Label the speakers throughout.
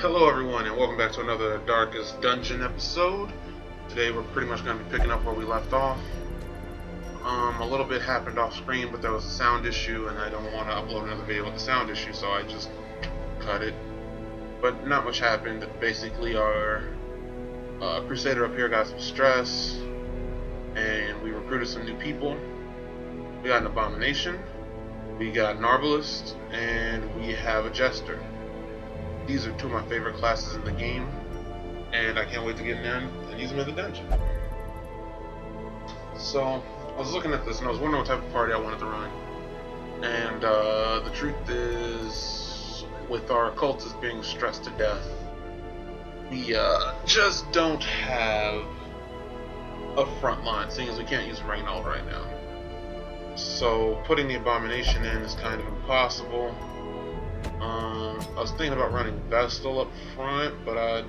Speaker 1: Hello everyone and welcome back to another Darkest Dungeon episode. Today we're pretty much going to be picking up where we left off. A little bit happened off screen, but there was a sound issue and I don't want to upload another video with a sound issue, so I just cut it. But not much happened. Basically our Crusader up here got some stress and we recruited some new people. We got an Abomination, we got an Arbalist, and we have a Jester. These are two of my favorite classes in the game, and I can't wait to get in and use them in the dungeon. So, I was looking at this and I was wondering what type of party I wanted to run. And the truth is, with our cultists being stressed to death, we just don't have a front line, seeing as we can't use Reynold right now. So, putting the Abomination in is kind of impossible. I was thinking about running Vestal up front, but I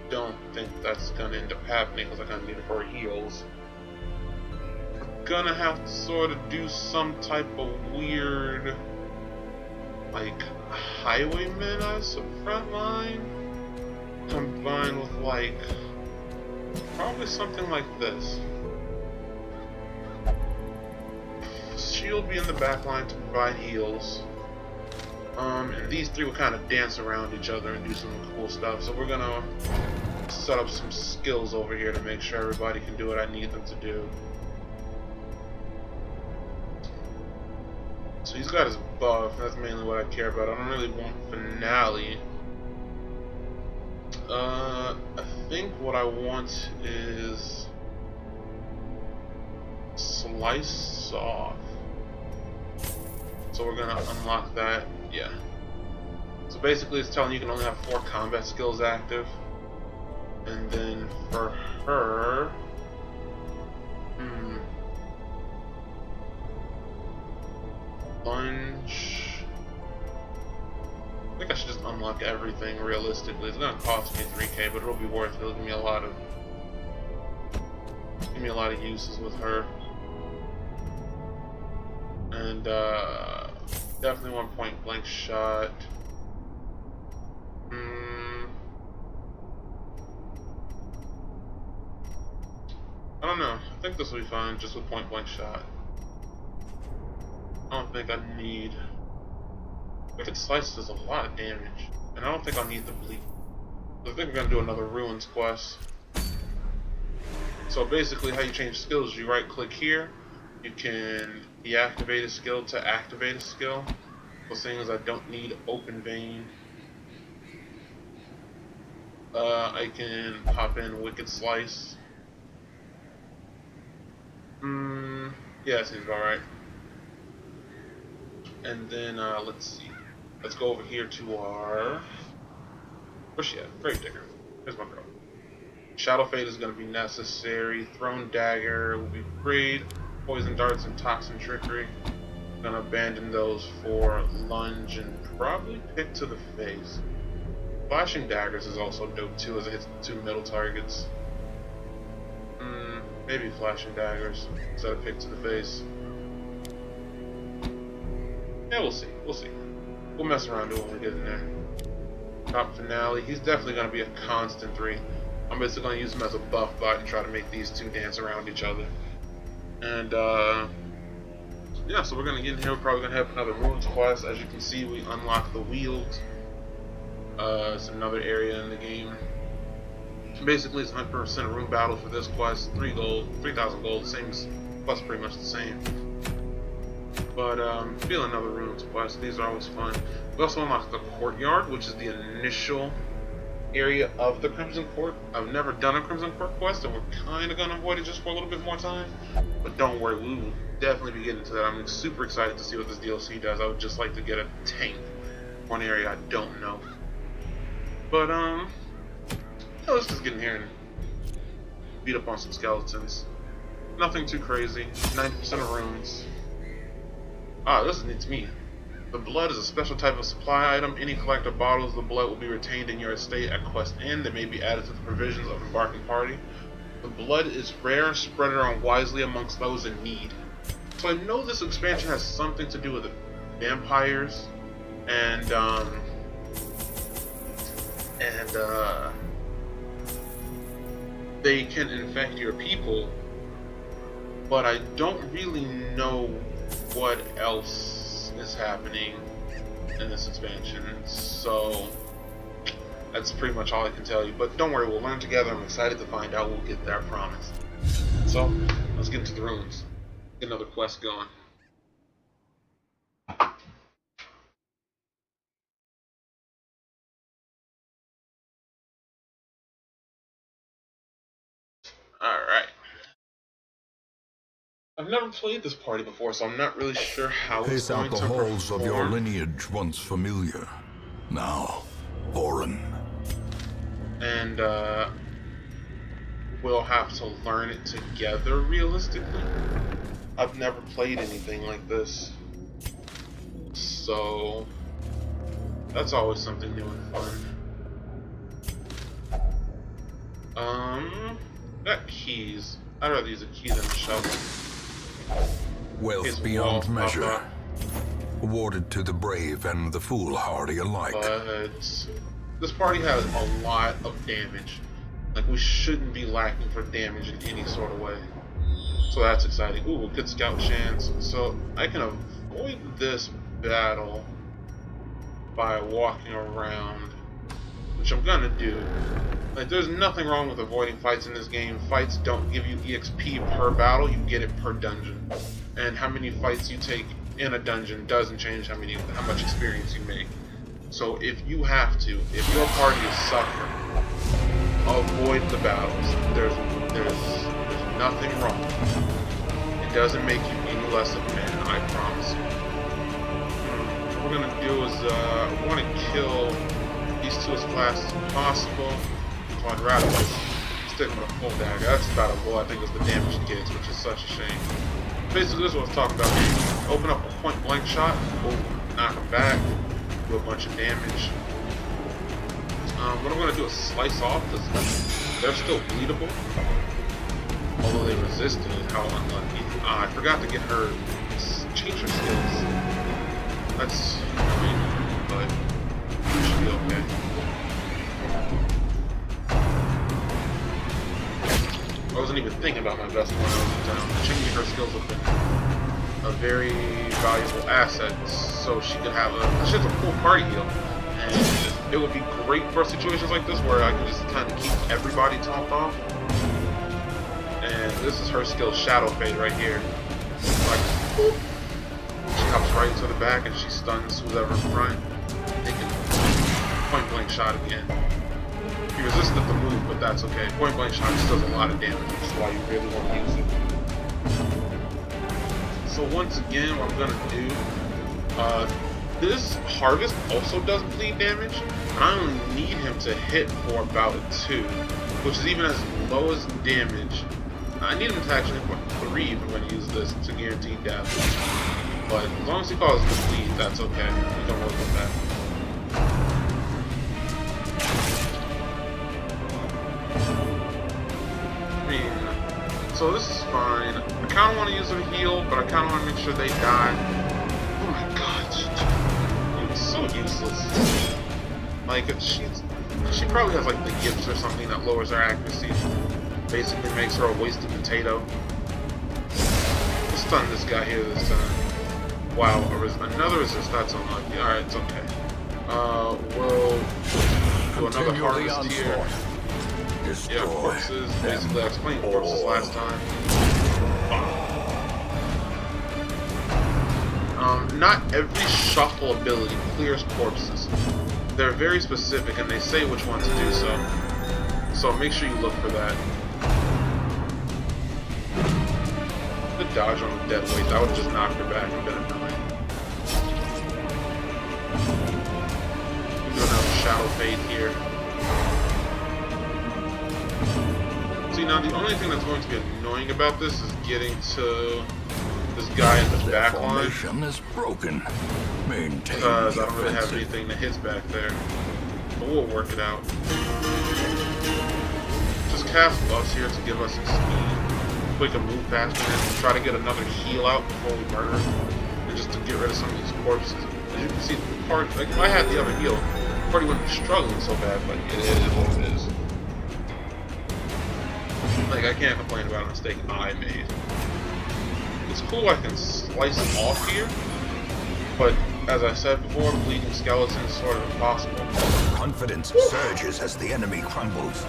Speaker 1: don't think that's going to end up happening because I kind of need it for heals. We're going to have to sort of do some type of weird, like, highwaymen as a front line, combined with, like, probably something like this. Shield be in the back line to provide heals. And these three will kind of dance around each other and do some cool stuff. So we're gonna set up some skills over here to make sure everybody can do what I need them to do. So he's got his buff. That's mainly what I care about. I don't really want Finale. I think what I want is Slice Off. So we're gonna unlock that. Yeah. So basically it's telling you can only have 4 combat skills active. And then for her... Lunge... I think I should just unlock everything realistically. It's gonna cost me 3k, but it'll be worth it. It'll give me a lot of uses with her. And definitely one point blank shot. I don't know. I think this will be fine just with point blank shot. I don't think I need. Wicked Slice does a lot of damage, and I don't think I'll need the bleed. I think we're gonna do another Ruins quest. So basically, how you change skills? You right click here. You can deactivate a skill to activate a skill. So seeing as I don't need Open Vein, I can pop in Wicked Slice. Yeah, that seems about right. And then let's see. Let's go over here to our... Where's she at? Gravedigger. Here's my girl. Shadow Fade is going to be necessary. Thrown Dagger will be great. Poison Darts and Toxin Trickery. I'm gonna abandon those for Lunge and probably Pick to the Face. Flashing Daggers is also dope too, as it hits 2 middle targets. Maybe Flashing Daggers instead of Pick to the Face. Yeah, we'll see. We'll see. We'll mess around when we get in there. Top Finale. He's definitely gonna be a constant 3. I'm basically gonna use him as a buff bot and try to make these two dance around each other. And yeah, so we're gonna get in here. We're probably gonna have another Ruins quest. As you can see, we unlock the wheels. It's another area in the game. Basically, it's 100% room battle for this quest. 3 gold, 3,000 gold. Same quest, pretty much the same. But feel another Ruins quest. These are always fun. We also unlock the Courtyard, which is the initial area of the Crimson Court. I've never done a Crimson Court quest, and we're kind of going to avoid it just for a little bit more time. But don't worry, we will definitely be getting to that. I'm super excited to see what this DLC does. I would just like to get a tank for an area I don't know. But, yeah, let's just get in here and beat up on some skeletons. Nothing too crazy. 90% of runes. Ah, this needs me. The blood is a special type of supply item. Any collector bottles the blood will be retained in your estate at quest end that may be added to the provisions of embarking party. The blood is rare and spread around wisely amongst those in need. So I know this expansion has something to do with vampires and and they can infect your people, but I don't really know what else is happening in this expansion, so that's pretty much all I can tell you. But don't worry, we'll learn together. I'm excited to find out. We'll get there, I promise. So, let's get into the ruins. Get another quest going. Alright. I've never played this party before, so I'm not really sure how it's going to perform.
Speaker 2: Pace out the halls of your lineage once familiar, now foreign.
Speaker 1: And, we'll have to learn it together, realistically. I've never played anything like this. So, that's always something new and fun. Got keys. I'd rather use a key than a shovel.
Speaker 2: Wealth beyond measure, awarded to the brave and the foolhardy alike.
Speaker 1: But this party has a lot of damage. Like, we shouldn't be lacking for damage in any sort of way. So that's exciting. Ooh, good scout chance. So I can avoid this battle by walking around, which I'm gonna do. Like, there's nothing wrong with avoiding fights in this game. Fights don't give you EXP per battle, you get it per dungeon. And how many fights you take in a dungeon doesn't change how much experience you make. So if you have to, if your party is suffering, avoid the battles. There's nothing wrong. It doesn't make you any less of a man, I promise you. What we're gonna do is we want to kill these two as fast as possible. So I'd rather just stick with a full dagger. That's about all I think is the damage it gets, which is such a shame. Basically, this is what I was talking about. Open up a point blank shot, knock them back, do a bunch of damage. What I'm going to do is slice off, because they're still bleedable. Although they resisted it, how unlucky. I forgot to get her, change her skills. That's annoying, but it should be okay. I wasn't even thinking about my best when I was in town. Changing her skills would have been a very valuable asset, so she could have she has a full party heal, and it would be great for situations like this where I can just kind of keep everybody topped off. And this is her skill, Shadow Fade, right here. Like, boop. She hops right into the back and she stuns who's ever in front. They can point blank shot again. He resisted the move, but that's okay. Point blank shot just does a lot of damage, which is why you really want to use it. So once again, what I'm gonna do, this Harvest also does bleed damage, and I only need him to hit for about a 2, which is even as low as damage. I need him to actually hit for 3 if I'm gonna use this to guarantee death. But as long as he causes the bleed, that's okay. We don't worry about that. So this is fine. I kind of want to use her heal, but I kind of want to make sure they die. Oh my god, it's so useless. Like, she probably has like the gifts or something that lowers her accuracy. Basically makes her a wasted potato. We'll stun this guy here this time. Wow, another resist, that's unlucky. Alright, it's okay. We'll do another harvest here.
Speaker 2: Destroy
Speaker 1: yeah, corpses. Basically, I explained corpses last time. Not every shuffle ability clears corpses. They're very specific, and they say which ones do so. So make sure you look for that. Good dodge on the dead weight. That would just knock her back and been annoying. Do another Shadow Fade here. See, now the only thing that's going to be annoying about this is getting to this guy in the back line.
Speaker 2: Is broken.
Speaker 1: Because I don't really have anything to hit back there. But we'll work it out. Just cast buffs here to give us some speed. So we can move faster and try to get another heal out before we murder him. And just to get rid of some of these corpses. As you can see, the part, like if I had the other heal, Party wouldn't be struggling so bad, but it is what it is. Like, I can't complain about a mistake I made. It's cool I can slice it off here, but as I said before, bleeding skeletons is sort of impossible.
Speaker 2: Confidence surges as the enemy crumbles.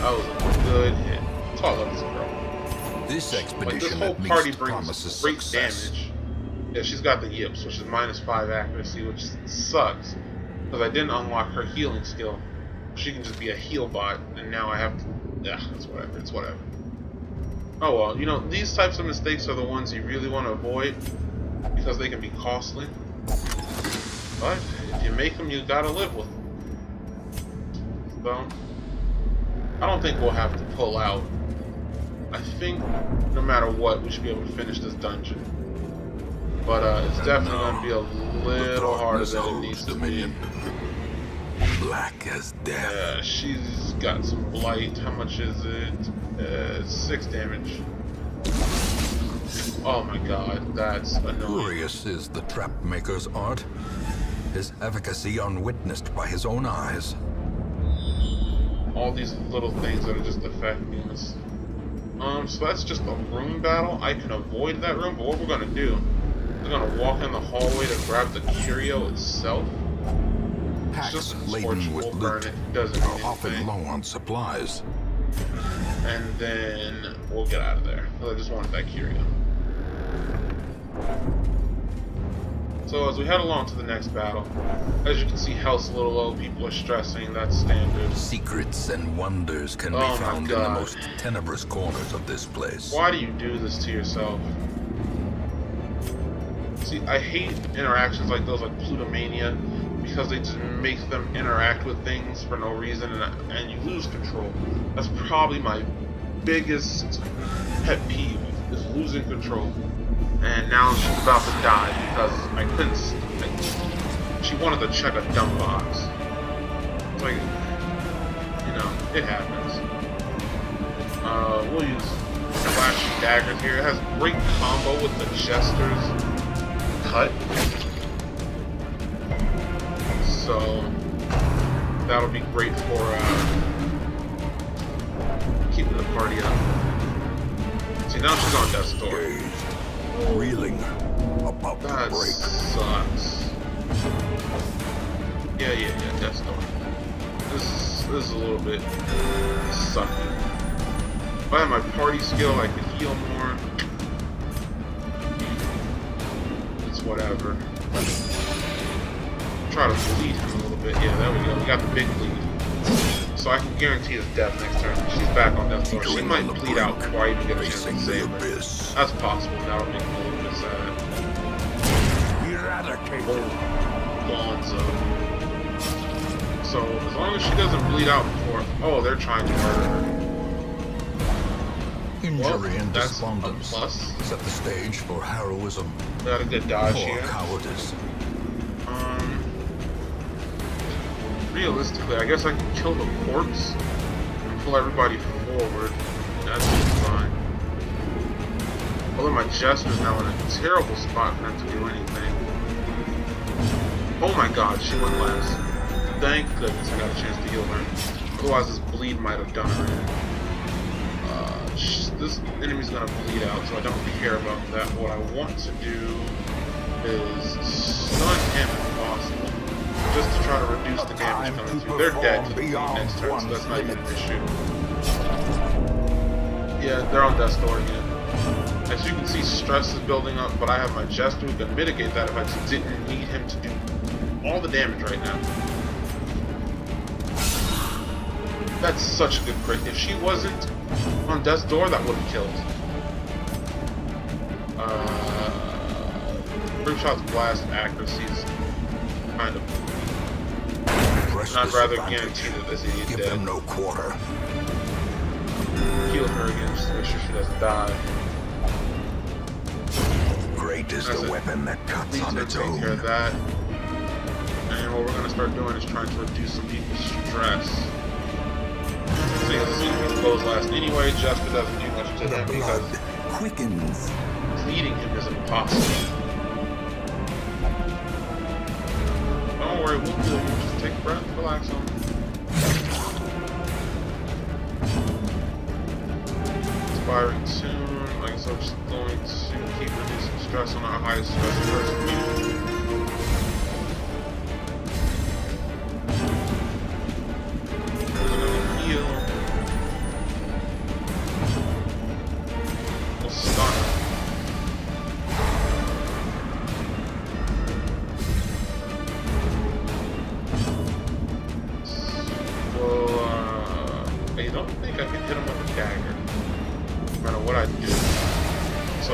Speaker 1: That was a good hit. That's why I love this girl.
Speaker 2: This
Speaker 1: Like,
Speaker 2: expedition
Speaker 1: this whole
Speaker 2: at
Speaker 1: party
Speaker 2: least
Speaker 1: brings
Speaker 2: promises
Speaker 1: great
Speaker 2: success.
Speaker 1: damage. Yeah, she's got the yips, which is -5 accuracy, which sucks. Because I didn't unlock her healing skill. She can just be a heal bot, and now I have to... Yeah, it's whatever. It's whatever. Oh well, you know, these types of mistakes are the ones you really want to avoid, because they can be costly. But if you make them, you gotta live with them. So, I don't think we'll have to pull out. I think no matter what, we should be able to finish this dungeon. But it's definitely going to be a little harder than it needs to be.
Speaker 2: Black as death.
Speaker 1: Yeah, she's got some blight. How much is it? 6 damage. Oh my god, that's annoying.
Speaker 2: Curious is the trap maker's art. His efficacy unwitnessed by his own eyes.
Speaker 1: All these little things that are just affecting us. So that's just a room battle. I can avoid that room, but what we're gonna do, we're gonna walk in the hallway to grab the curio itself. It's
Speaker 2: Packs
Speaker 1: just a
Speaker 2: laden with
Speaker 1: scorchable burn.
Speaker 2: loot
Speaker 1: It doesn't
Speaker 2: are
Speaker 1: mean
Speaker 2: often
Speaker 1: anything.
Speaker 2: low on supplies.
Speaker 1: And then we'll get out of there. Because I just wanted that curio. So as we head along to the next battle, as you can see, health's a little low, people are stressing, that's standard.
Speaker 2: Secrets and wonders can
Speaker 1: Oh
Speaker 2: be
Speaker 1: my
Speaker 2: found in the
Speaker 1: God.
Speaker 2: most tenebrous corners of this place.
Speaker 1: Why do you do this to yourself? See, I hate interactions like those, like Plutomania, because they just make them interact with things for no reason, and you lose control. That's probably my biggest pet peeve, is losing control. And now she's about to die because I couldn't. She wanted to check a dump box. It's like, you know, it happens. We'll use flashing daggers here. It has great combo with the Jester's cut. So that'll be great for keeping the party up. See, now she's on death's door.
Speaker 2: Reeling, about to
Speaker 1: That
Speaker 2: break.
Speaker 1: sucks. Yeah, death's door. This is a little bit sucky. If I had my party skill, I could heal more. It's whatever. Try to bleed him a little bit. Yeah, there we go. We got the big bleed. So I can guarantee his death next turn. She's back on death door. She
Speaker 2: Teetering
Speaker 1: might
Speaker 2: on the
Speaker 1: bleed out
Speaker 2: brink,
Speaker 1: before I even get a chance to
Speaker 2: facing the
Speaker 1: save her.
Speaker 2: abyss.
Speaker 1: That's possible. That'll make me a little bit sad.
Speaker 2: Eradicate.
Speaker 1: Gonzo. So as long as she doesn't bleed out before, oh, they're trying to murder her.
Speaker 2: Injury and
Speaker 1: that's a
Speaker 2: despondence
Speaker 1: plus.
Speaker 2: set the stage for heroism
Speaker 1: Got a good dodge
Speaker 2: or
Speaker 1: here.
Speaker 2: cowardice.
Speaker 1: Realistically, I guess I can kill the corpse and pull everybody forward. That's fine. Although my Jester's now in a terrible spot for him to do anything. Oh my god, she went last. Thank goodness I got a chance to heal her. Otherwise this bleed might have done her in. This enemy's gonna bleed out, so I don't care about that. What I want to do is stun him if possible. Just to try to reduce the damage coming through. They're dead to the bleed next turn, so that's not even an issue. Yeah, they're on death's door again. As you can see, stress is building up, but I have my Jester who can mitigate that if I just didn't need him to do all the damage right now. That's such a good crit. If she wasn't on death's door, that would have killed. Group shot's blast accuracy's kind of. I'd rather guarantee that this idiot's
Speaker 2: Give
Speaker 1: dead.
Speaker 2: them no quarter.
Speaker 1: Heal her again just to make sure she doesn't die.
Speaker 2: Great is
Speaker 1: That's
Speaker 2: the
Speaker 1: it.
Speaker 2: weapon that cuts
Speaker 1: Please
Speaker 2: on
Speaker 1: take
Speaker 2: its
Speaker 1: care
Speaker 2: own.
Speaker 1: of that. And what we're going to start doing is trying to reduce some people's stress. So as soon as he goes last anyway, Jester doesn't do much to
Speaker 2: The
Speaker 1: him
Speaker 2: blood
Speaker 1: because
Speaker 2: quickens.
Speaker 1: bleeding him is impossible. Don't worry, we'll do it. Just take a breath, relax on. Expiring soon. I guess I'm just going to keep reducing stress on our highest stress person.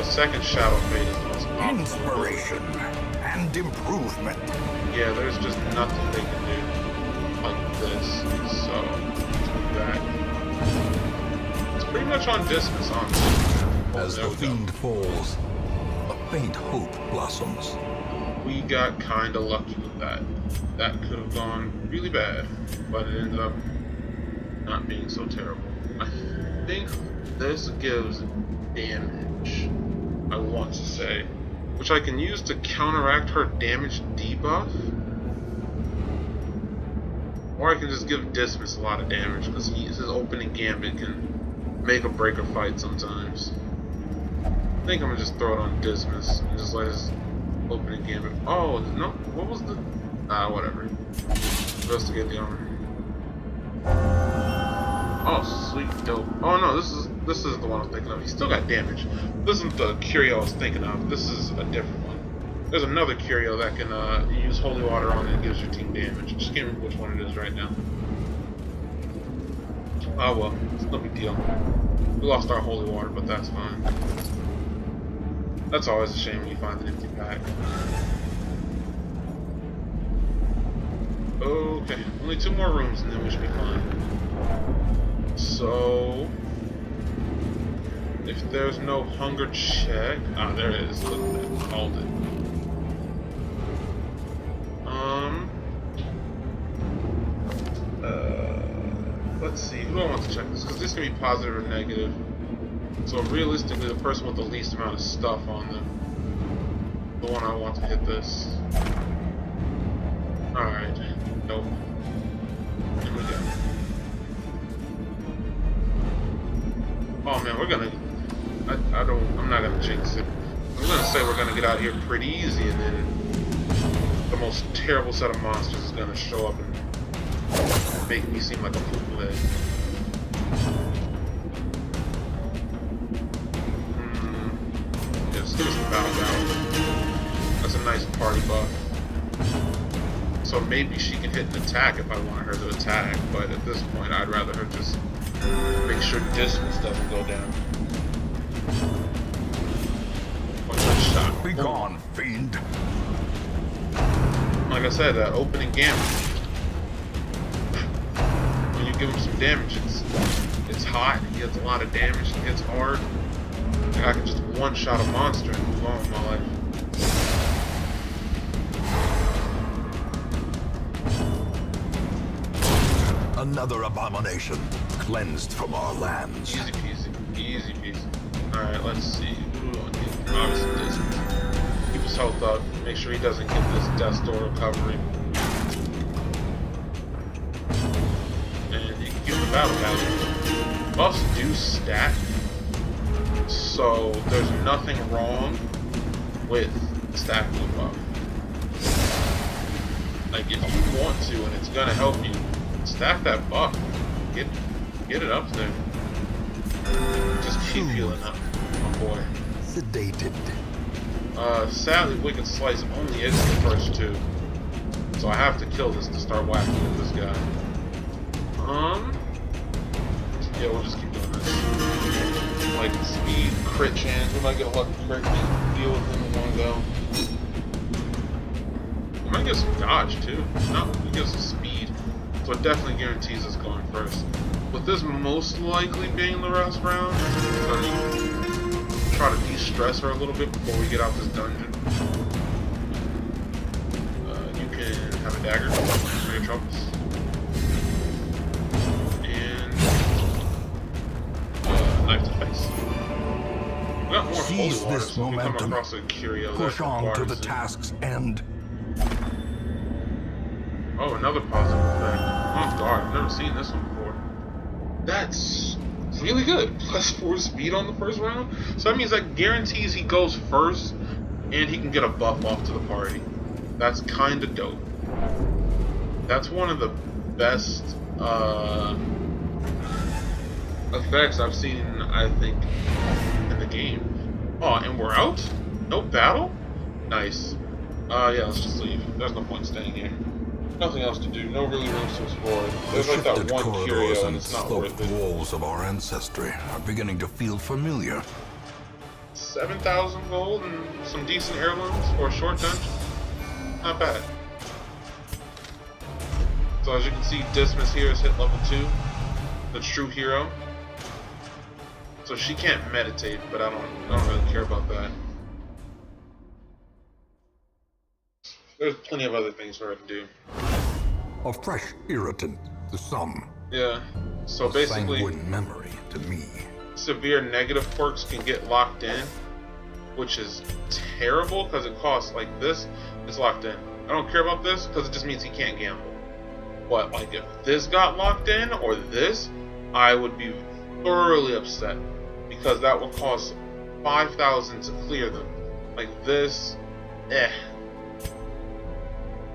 Speaker 1: Second shadow fade is the most optimal.
Speaker 2: Inspiration and improvement.
Speaker 1: Yeah, there's just nothing they can do like this. So that it's pretty much on distance, honestly.
Speaker 2: As the fiend falls, a faint hope blossoms.
Speaker 1: We got kinda lucky with that. That could have gone really bad, but it ended up not being so terrible. I think this gives damage, I want to say, which I can use to counteract her damage debuff, or I can just give Dismas a lot of damage because his opening gambit can make or break a fight sometimes. I think I'm gonna just throw it on Dismas and just let his opening gambit. Oh no! What was the? Whatever. Investigate the armor. Oh, sweet dope. Oh no, this is the one I'm thinking of. He still got damage. This isn't the curio I was thinking of. This is a different one. There's another curio that can use holy water on it and gives your team damage. I just can't remember which one it is right now. Oh well, it's no big deal. We lost our holy water, but that's fine. That's always a shame when you find an empty pack. Okay, only 2 more rooms and then we should be fine. So, if there's no hunger check, there it is. Look at that, called it. Let's see. Who do I want to check this? Because this can be positive or negative. So realistically, the person with the least amount of stuff on them, the one I want to hit this. All right. Nope. Here we go. Oh man, we're gonna. I'm not gonna jinx it. I'm gonna say we're gonna get out of here pretty easy, and then the most terrible set of monsters is gonna show up and make me seem like a poop head. Just give us the battle. That's a nice party buff. So maybe she can hit an attack if I want her to attack, but at this point I'd rather her just make sure distance doesn't go down. One shot.
Speaker 2: Be gone, fiend.
Speaker 1: Like I said, that opening gambit. When you give him some damage, it's hot, he gets a lot of damage, he hits hard. Like I can just one-shot a monster and move on with my life.
Speaker 2: Another abomination cleansed from our lands.
Speaker 1: Easy peasy. Easy peasy. Alright, let's see. Who do I get? Obviously this. Keep his health up. Make sure he doesn't get this Death Door recovery. And you can give him the battle value. Buffs do stack. So there's nothing wrong with stacking a buff. Like if you want to and it's gonna help you, stack that buff. Get it up there. Just keep healing up, my boy.
Speaker 2: Sedated.
Speaker 1: Sadly, Wicked Slice only hits the first 2. So I have to kill this to start whacking at this guy. Yeah, we'll just keep doing this. Like, speed, crit chance. We might get a lucky crit and deal with him in one go. We might get some dodge, too. No, we get some speed. So it definitely guarantees us going first. With this most likely being the last round, I'm going to try to de-stress her a little bit before we get out this dungeon. You can have a dagger for your troubles. And knife to face. We got more holy water,
Speaker 2: this
Speaker 1: so if we come
Speaker 2: momentum.
Speaker 1: across a curio
Speaker 2: Push
Speaker 1: that
Speaker 2: on to the
Speaker 1: requires it.
Speaker 2: task's end.
Speaker 1: Oh, another positive effect. Oh god, I've never seen this one before. That's really good. +4 speed on the first round. So that means that guarantees he goes first and he can get a buff off to the party. That's kinda dope. That's one of the best effects I've seen, I think, in the game. Oh, and we're out? No battle? Nice. Yeah, let's just leave. There's no point staying here. Nothing else to do. No really rooms to explore. There's like that one curio, and it's not worth it.
Speaker 2: Walls of our ancestry are beginning to feel familiar.
Speaker 1: 7,000 gold and some decent heirlooms for a short dungeon. Not bad. So as you can see, Dismas here is hit level 2. The true hero. So she can't meditate, but I don't really care about that. There's plenty of other things for her to do.
Speaker 2: A fresh irritant to some.
Speaker 1: Yeah. So basically,
Speaker 2: sanguine memory to me.
Speaker 1: Severe negative quirks can get locked in, which is terrible because it costs like this. It's locked in. I don't care about this because it just means he can't gamble. But like if this got locked in or this, I would be thoroughly upset because that would cost 5,000 to clear them. Like this,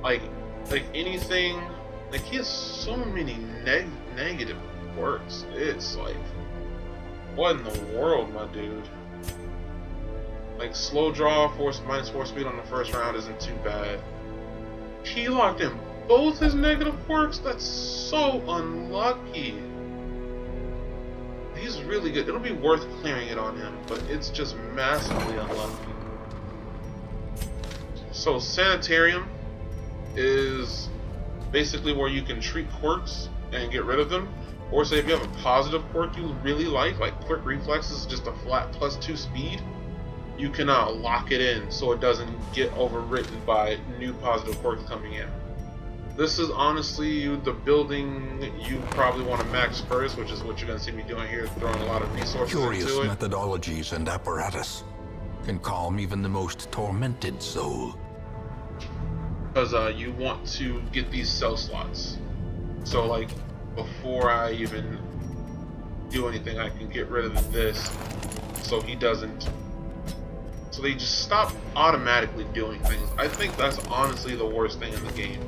Speaker 1: Like anything, like he has so many negative quirks. It's like, what in the world, my dude? Like slow draw, -4 speed on the first round isn't too bad. He locked in both his negative quirks? That's so unlucky. He's really good. It'll be worth clearing it on him, but it's just massively unlucky. So Sanitarium is basically where you can treat quirks and get rid of them. Or say if you have a positive quirk you really like quick reflexes, just a flat +2 speed, you can lock it in so it doesn't get overwritten by new positive quirks coming in. This is honestly the building you probably want to max first, which is what you're going to see me doing here, throwing a lot of resources
Speaker 2: Curious
Speaker 1: into it.
Speaker 2: methodologies and apparatus can calm even the most tormented soul.
Speaker 1: Because you want to get these cell slots. So like before I even do anything, I can get rid of this so he doesn't. So they just stop automatically doing things. I think that's honestly the worst thing in the game.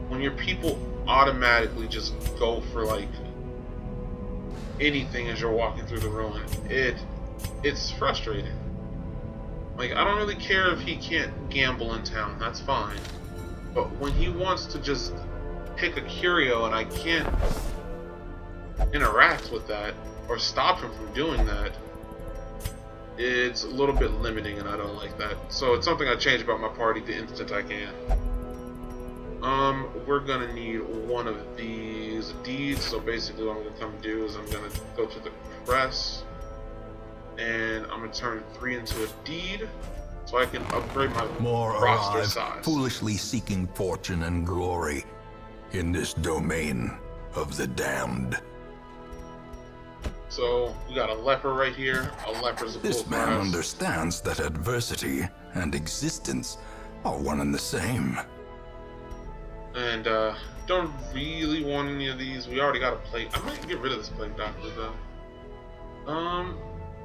Speaker 1: When your people automatically just go for like anything as you're walking through the ruin, it's frustrating. Like I don't really care if he can't gamble in town, that's fine. But when he wants to just pick a curio and I can't interact with that or stop him from doing that, it's a little bit limiting and I don't like that. So it's something I change about my party the instant I can. We're gonna need one of these deeds. So basically what I'm gonna come do is I'm gonna go to the press and I'm gonna turn 3 into a deed so I can upgrade my roster
Speaker 2: arrive,
Speaker 1: size.
Speaker 2: Foolishly seeking fortune and glory in this domain of the damned.
Speaker 1: So we got a leper right here. A leper's a cool
Speaker 2: This man
Speaker 1: class.
Speaker 2: understands that adversity and existence are one and the same.
Speaker 1: And don't really want any of these. We already got a plate. I might get rid of this plate doctor though.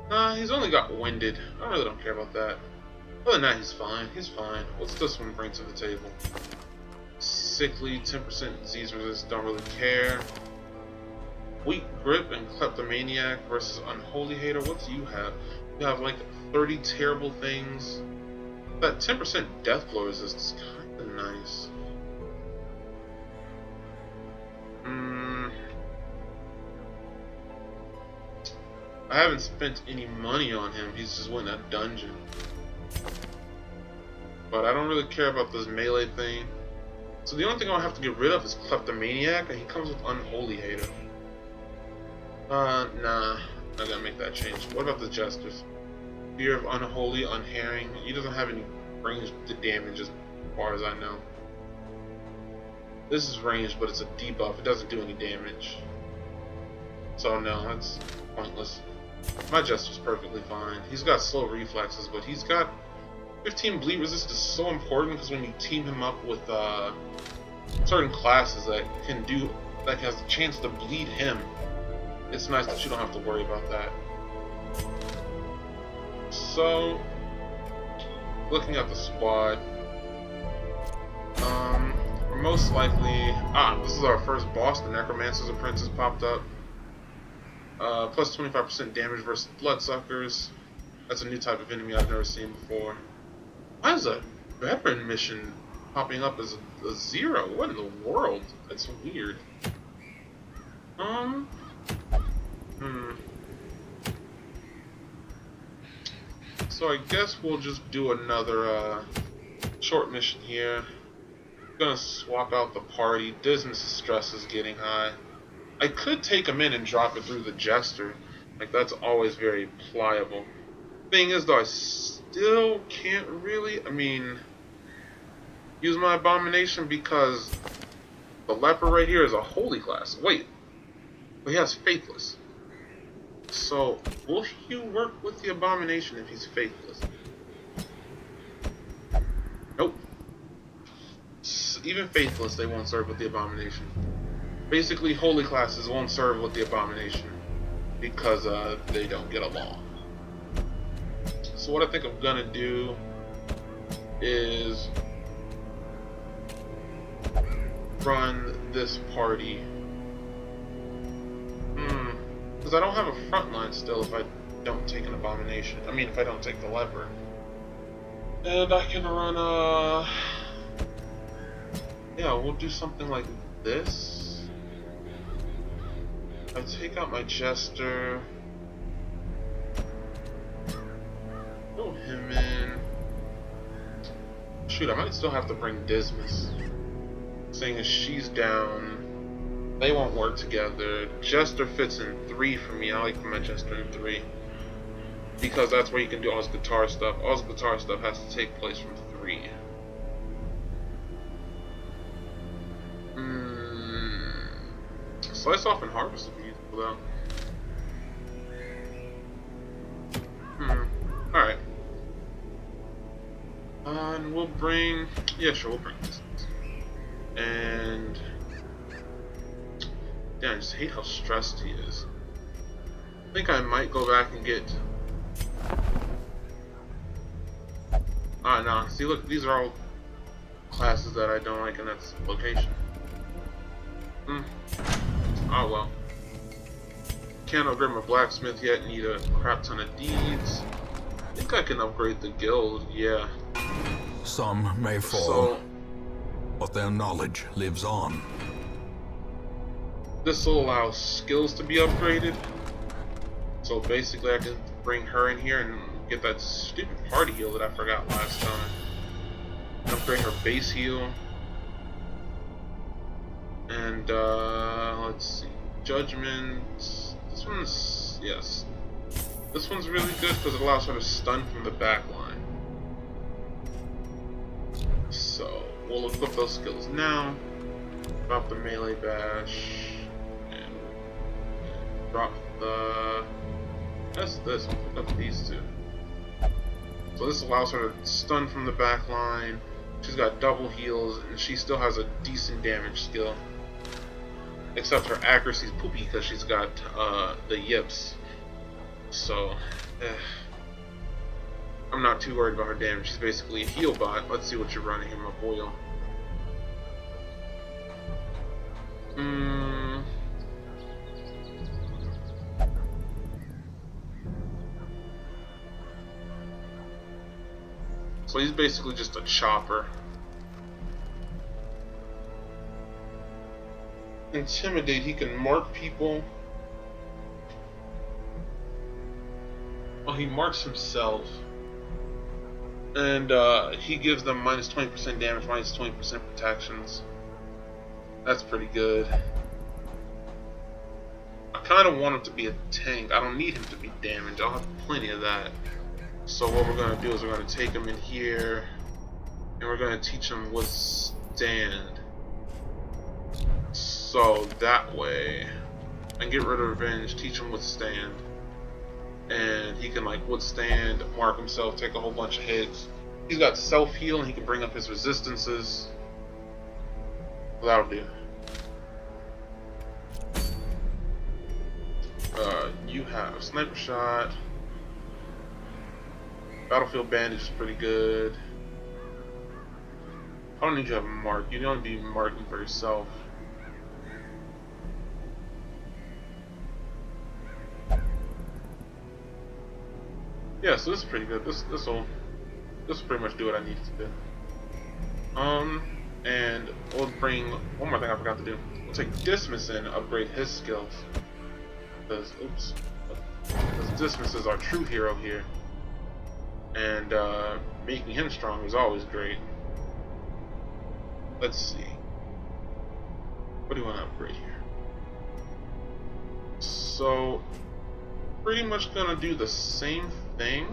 Speaker 1: Nah, he's only got winded. I really don't care about that. Other than that, he's fine. He's fine. What's this one bring to the table? Sickly, 10% disease resist. Don't really care. Weak grip and kleptomaniac versus unholy hater. What do you have? You have like 30 terrible things. That 10% death blow resist is kind of nice. I haven't spent any money on him. He's just went in a dungeon. But I don't really care about this melee thing. So the only thing I'll have to get rid of is kleptomaniac, and he comes with unholy hater. Nah, I gotta make that change. What about the jesters? Fear of unholy, unherring. He doesn't have any range to damage as far as I know. This is ranged, but it's a debuff. It doesn't do any damage. So no, that's pointless. My jester's perfectly fine. He's got slow reflexes, but he's got 15 bleed resist is so important because when you team him up with certain classes that can do, that has the chance to bleed him. It's nice that you don't have to worry about that. So, looking at the squad, most likely, this is our first boss. The Necromancer's Apprentice popped up. Plus 25% damage versus Bloodsuckers. That's a new type of enemy I've never seen before. Why is a veteran mission popping up as a 0? What in the world? That's weird. So I guess we'll just do another short mission here. I'm gonna swap out the party. Dismas' stress is getting high. I could take him in and drop it through the Jester. Like, that's always very pliable. Thing is, though, I still can't really, use my Abomination because the Leper right here is a holy class. Wait, but he has Faithless. So, will he work with the Abomination if he's Faithless? Nope. Even Faithless, they won't serve with the Abomination. Basically, holy classes won't serve with the Abomination because they don't get along. So what I think I'm gonna do is run this party. Because I don't have a front line still if I don't take an Abomination. If I don't take the Leper. And I can run yeah, we'll do something like this. I take out my Jester. Throw him in. Shoot, I might still have to bring Dismas. Seeing as she's down, they won't work together. Jester fits in 3 for me. I like my Jester in 3. Because that's where you can do all his guitar stuff. All his guitar stuff has to take place from 3. Slice off and harvest would be useful though. Alright. And we'll bring... Yeah, sure, we'll bring this. And... Damn, I just hate how stressed he is. I think I might go back and get... no. See, look, these are all classes that I don't like, and that's location. Oh well. Can't upgrade my blacksmith yet, need a crap ton of deeds. I think I can upgrade the guild, yeah.
Speaker 2: Some may fall,
Speaker 1: So,
Speaker 2: but their knowledge lives on.
Speaker 1: this will allow skills to be upgraded. So basically I can bring her in here and get that stupid party heal that I forgot last time. Upgrade her base heal. And let's see, Judgment. This one's, yes, this one's really good because it allows her to stun from the back line. So we'll equip those skills now. Drop the melee bash and drop the. That's this. We'll pick up these two. So this allows her to stun from the back line. She's got double heals and she still has a decent damage skill. Except her accuracy's poopy because she's got the yips. So, I'm not too worried about her damage. She's basically a heal bot. Let's see what you're running here, my boy. So he's basically just a chopper. Intimidate, he can mark people. Well, he marks himself. And he gives them minus 20% damage, minus 20% protections. That's pretty good. I kind of want him to be a tank. I don't need him to be damaged. I'll have plenty of that. So what we're going to do is we're going to take him in here. And we're going to teach him withstand. So that way, and get rid of revenge, teach him withstand. And he can like withstand, mark himself, take a whole bunch of hits. He's got self-heal and he can bring up his resistances. That'll do. You have sniper shot. Battlefield bandage is pretty good. I don't need you to have a mark. You don't be marking for yourself. Yeah, so this is pretty good. This will pretty much do what I need to do. And we'll bring one more thing I forgot to do. We'll take Dismas in and upgrade his skills. Because Dismas is our true hero here. And making him strong is always great. Let's see. What do you want to upgrade here? So, pretty much gonna do the same thing.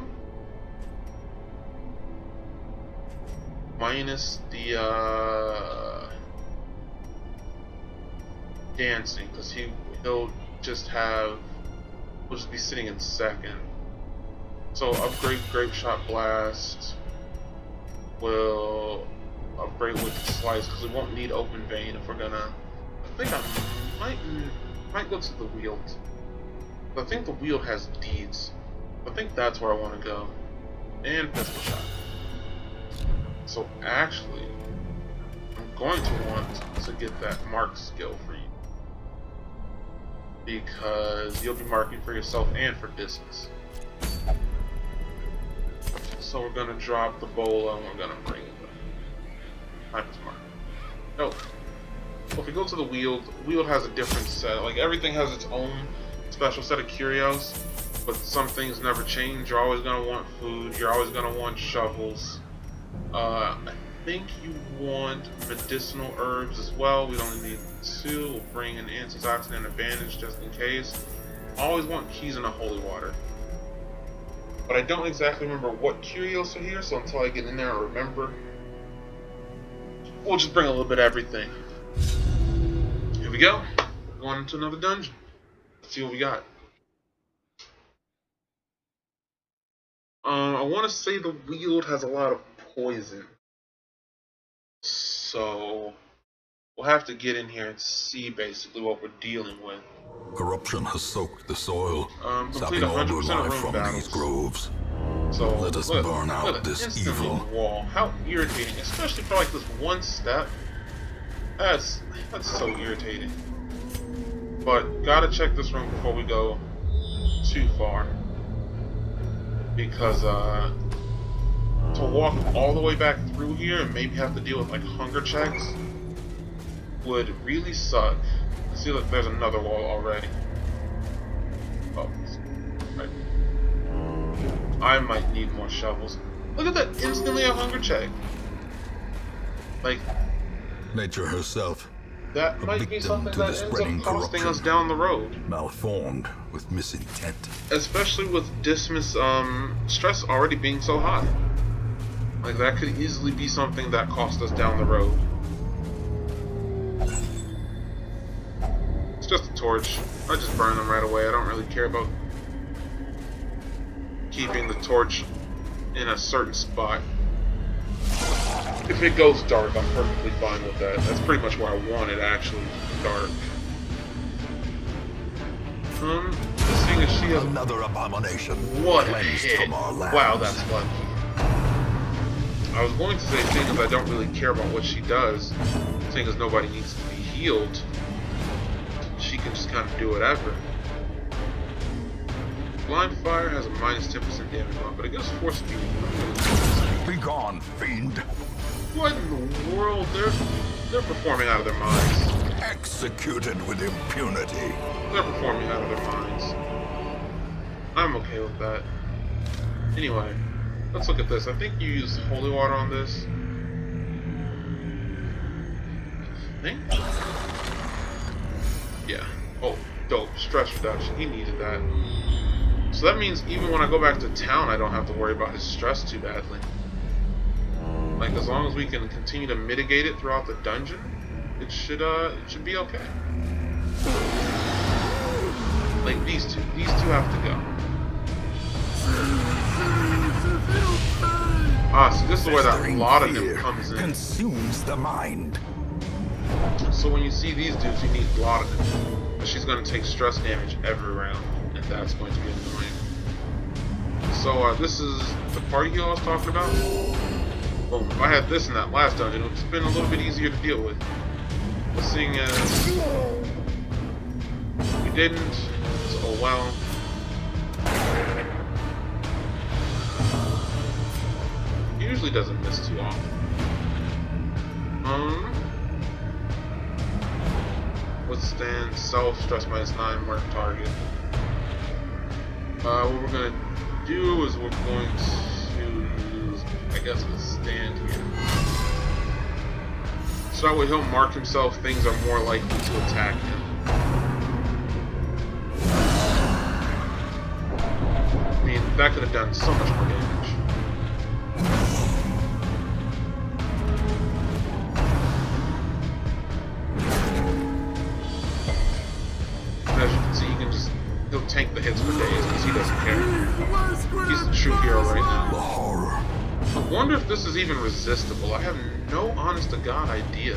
Speaker 1: Minus the dancing, because he'll just have, we'll just be sitting in second. So upgrade Grape Shot Blast. We'll upgrade with Slice because we won't need Open Vein if we're gonna. I think I might go to the Wield. I think the Wield has Deeds. I think that's where I want to go. And Pistol Shot. So actually, I'm going to want to get that mark skill for you. Because you'll be marking for yourself and for distance. So we're going to drop the Bola and we're going to bring it back. Hyper's mark. Oh. Well, if we go to the Wield has a different set. Like, everything has its own special set of curios. But some things never change. You're always going to want food. You're always going to want shovels. I think you want medicinal herbs as well. We only need 2. We'll bring an antioxidant advantage just in case. Always want keys in a holy water. But I don't exactly remember what curios are here, so until I get in there and remember, we'll just bring a little bit of everything. Here we go. We're going into another dungeon. Let's see what we got. I want to say the Wield has a lot of poison. So we'll have to get in here and see basically what we're dealing with.
Speaker 2: Corruption has soaked the soil,
Speaker 1: Complete
Speaker 2: sapping all
Speaker 1: 100%
Speaker 2: good
Speaker 1: of
Speaker 2: life
Speaker 1: room
Speaker 2: from
Speaker 1: battles.
Speaker 2: these groves.
Speaker 1: So
Speaker 2: Let us burn out this evil.
Speaker 1: Wall. How irritating, especially for like this one step. That's so irritating. But gotta check this room before we go too far. Because to walk all the way back through here and maybe have to deal with like hunger checks would really suck. I see that there's another wall already. Oh, right. I might need more shovels. Look at that, instantly a hunger check. Like,
Speaker 2: Nature herself,
Speaker 1: that
Speaker 2: a
Speaker 1: might be
Speaker 2: victim
Speaker 1: something
Speaker 2: to
Speaker 1: that
Speaker 2: the
Speaker 1: ends
Speaker 2: spreading
Speaker 1: up costing
Speaker 2: corruption.
Speaker 1: us down the road.
Speaker 2: malformed with misintent.
Speaker 1: Especially with Dismas stress already being so high. Like, that could easily be something that cost us down the road. It's just a torch. I just burn them right away. I don't really care about keeping the torch in a certain spot. If it goes dark, I'm perfectly fine with that. That's pretty much where I want it, actually. Dark. Seeing as she has...
Speaker 2: Another abomination.
Speaker 1: What a
Speaker 2: cleansed
Speaker 1: hit.
Speaker 2: from our lands.
Speaker 1: Wow, that's lucky. I was going to say, seeing as I don't really care about what she does, seeing as nobody needs to be healed, she can just kind of do whatever. Blind Fire has a minus 10% damage on, but it gives force speed.
Speaker 2: Be gone, fiend.
Speaker 1: What in the world? They're performing out of their minds.
Speaker 2: Executed with impunity.
Speaker 1: They're performing out of their minds. I'm okay with that. Anyway, let's look at this. I think you used holy water on this. I think? Yeah. Oh, dope. Stress reduction. He needed that. So that means even when I go back to town, I don't have to worry about his stress too badly. Like, as long as we can continue to mitigate it throughout the dungeon, it should be okay. Like, these two have to go. Ah, so this is where that laudanum comes in.
Speaker 2: Consumes the mind.
Speaker 1: So when you see these dudes, you need a lot of them. But she's going to take stress damage every round, and that's going to be annoying. So this is the party heal I was talking about. Boom. If I had this in that last dungeon, it would have been a little bit easier to deal with. But seeing as we didn't, so oh well. He usually doesn't miss too often. Withstand self, stress -9, mark target. What we're gonna do is we're going to use, I guess, withstand here. So that way he'll mark himself, things are more likely to attack him. I mean, that could have done so much more damage. He'll tank the hits for days because he doesn't care. He's the true hero right now.
Speaker 2: The horror.
Speaker 1: I wonder if this is even resistible. I have no honest to God idea.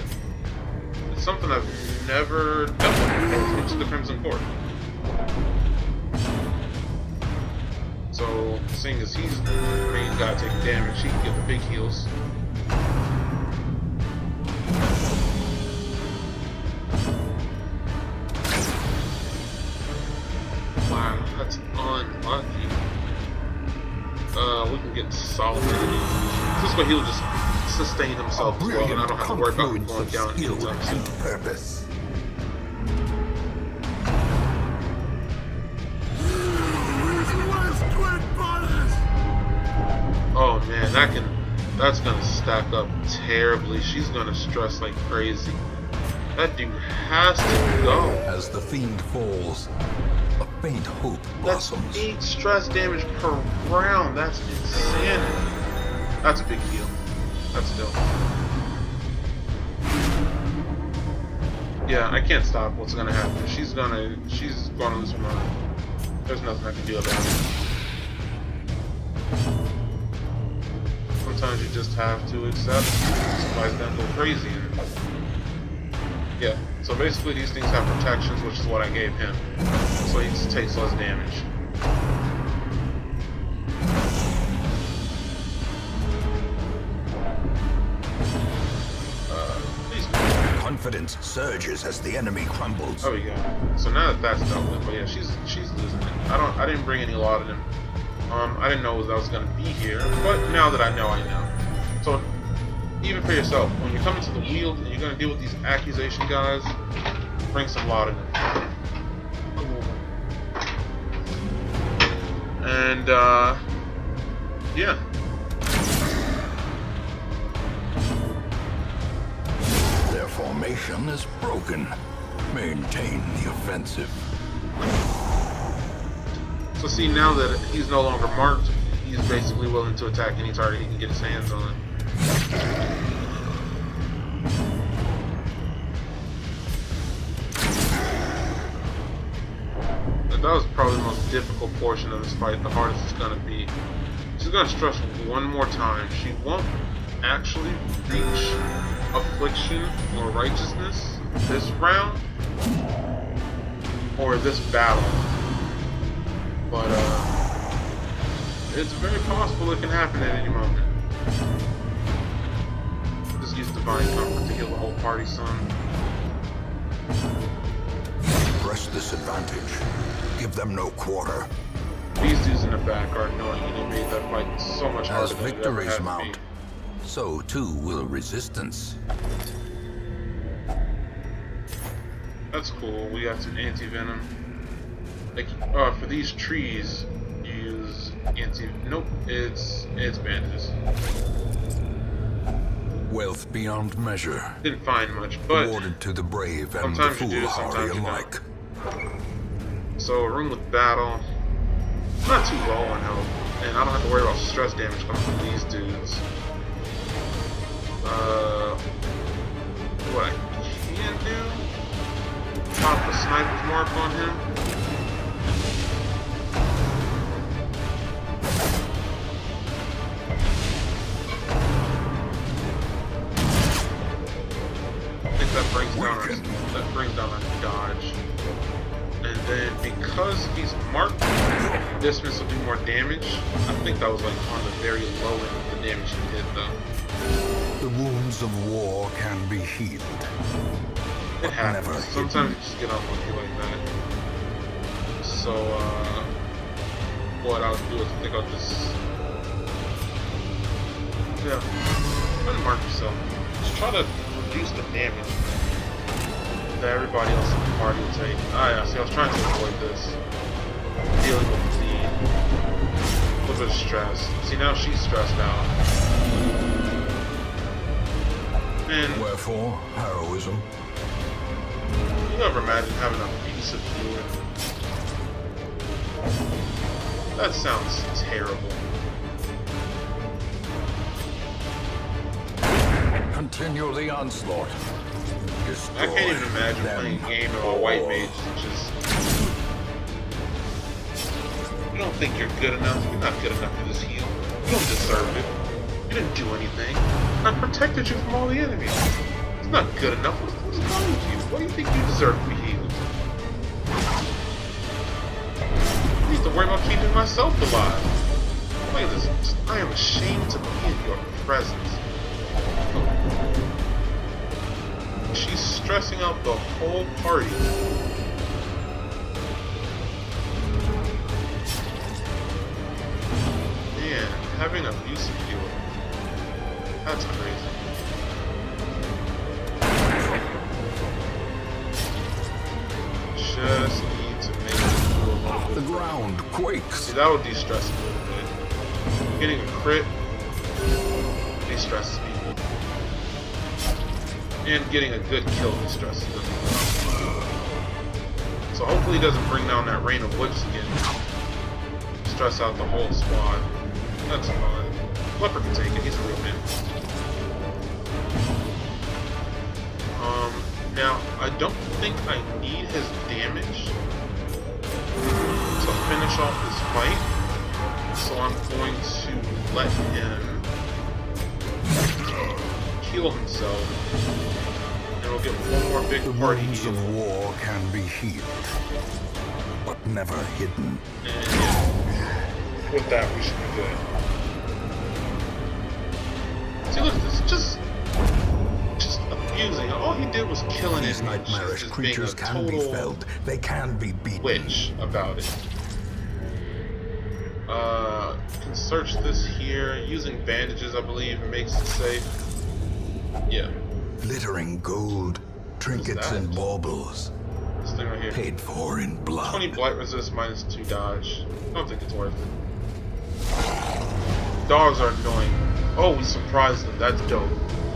Speaker 1: It's something I've never dealt with before. It's the Crimson Court. So, seeing as he's the main guy taking damage, he can get the big heals. That's unlucky. We can get solid. This way he'll just sustain himself as well, and I don't have to worry about him going down anytime soon.
Speaker 2: Purpose.
Speaker 1: Oh man, that's gonna stack up terribly. She's gonna stress like crazy. That dude has to go.
Speaker 2: As the fiend falls, a faint hope blossoms.
Speaker 1: That's 8 stress damage per round. That's insanity. That's a big deal. That's dope. Yeah, I can't stop what's gonna happen. She's gonna lose her mind. There's nothing I can do about it. Sometimes you just have to accept somebody's gonna go crazy. Yeah, so basically these things have protections, which is what I gave him. So he just takes less damage.
Speaker 2: Confidence surges as the enemy crumbles.
Speaker 1: Oh yeah. So now that that's dealt with, but yeah, she's losing it. I didn't bring any laudanum. I didn't know that was gonna be here, but now that I know, I know. So even for yourself, when you're coming to the Weald and you're gonna deal with these accusation guys, bring some laudanum. And yeah.
Speaker 2: Their formation is broken. Maintain the offensive.
Speaker 1: So see, now that he's no longer marked, he's basically willing to attack any target he can get his hands on. That was probably the most difficult portion of this fight, the hardest it's going to be. She's going to stress one more time. She won't actually reach affliction or righteousness this round or this battle. But it's very possible it can happen at any moment. Just use Divine Comfort to heal the whole party, son.
Speaker 2: Press this advantage. Give them no quarter.
Speaker 1: These dudes in the back are annoying, and they made that fight so much harder
Speaker 2: As
Speaker 1: than it ever
Speaker 2: victories
Speaker 1: had to
Speaker 2: mount,
Speaker 1: be.
Speaker 2: so too will resistance.
Speaker 1: That's cool. We got some anti-venom. Like, for these trees, you use nope, it's bandages.
Speaker 2: Wealth beyond measure.
Speaker 1: Didn't find much, but
Speaker 2: awarded to the brave and the
Speaker 1: sometimes you do,
Speaker 2: foolhardy
Speaker 1: sometimes you
Speaker 2: alike.
Speaker 1: So a room with battle, not too low on health, and I don't have to worry about stress damage coming from these dudes. What I can do, pop a sniper's mark on him. I think that brings brings down our dodge. And then because he's marked, this missile will do more damage. I think that was like on the very low end of the damage he did though.
Speaker 2: The wounds of war can be healed.
Speaker 1: It happens. Sometimes you just get unlucky like that. So what I'll do is I think I'll just unmark yourself. Just try to reduce the damage that everybody else in the party will take. Ah, yeah, see, I was trying to avoid this. Dealing with the little bit of stress. See, now she's stressed out. And
Speaker 2: wherefore, heroism.
Speaker 1: You ever imagine having a piece of fluid? That sounds terrible.
Speaker 2: Continue the onslaught. Destroy
Speaker 1: I can't even imagine playing a game of a white mage. Just you don't think you're good enough. You're not good enough for this heal. You don't deserve it. You didn't do anything. I protected you from all the enemies. It's not good enough. What's wrong with you? Why do you think you deserve to be healed? I need to worry about keeping myself alive. Look at this. I am ashamed to be in your presence. She's stressing out the whole party. Man, having a music viewer. That's crazy. Just need to make it do a little bit.
Speaker 2: the ground quakes.
Speaker 1: See, that would de-stress a little bit. Getting a crit de-stresses people. And getting a good kill de-stresses them. So hopefully he doesn't bring down that rain of whips again. Stress out the whole squad. That's fine. Leopard can take it, he's a real man. Now, I don't think I need his damage to finish off this fight. So I'm going to let him heal himself. And we'll get one more big party
Speaker 2: wounds
Speaker 1: heal.
Speaker 2: of war can be healed, but never hidden.
Speaker 1: And with that, we should be good. See, look at this. Just abusing. All he did was killing
Speaker 2: These
Speaker 1: it.
Speaker 2: nightmarish creatures can be felled. They can be beaten.
Speaker 1: Witch about it. Can search this here. Using bandages, I believe, makes it safe. Yeah.
Speaker 2: Glittering gold, trinkets and baubles.
Speaker 1: This thing right here.
Speaker 2: Paid for in blood.
Speaker 1: 20 blight resist, minus 2 dodge. I don't think it's worth it. Dogs are annoying. Oh, we surprised them. That's dope.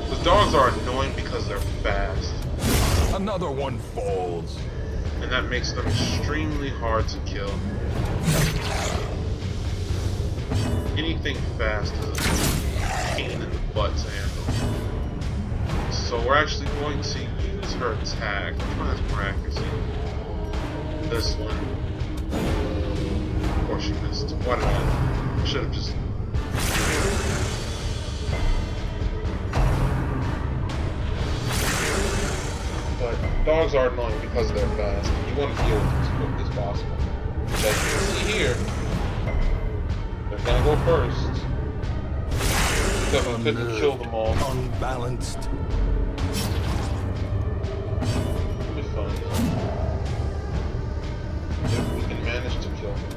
Speaker 1: The dogs are annoying because they're fast.
Speaker 2: Another one falls.
Speaker 1: And that makes them extremely hard to kill. Anything fast is a pain in the butt to handle. So we're actually going to use her attack. Which one has more accuracy? This one. Of course she missed. Why did I should have just... But dogs are annoying because they're fast. You want to deal with them as quickly as possible. Which as you can see here, they're gonna go first. Definitely couldn't kill them all.
Speaker 2: Unbalanced.
Speaker 1: It'll be fun. If we can manage to kill them.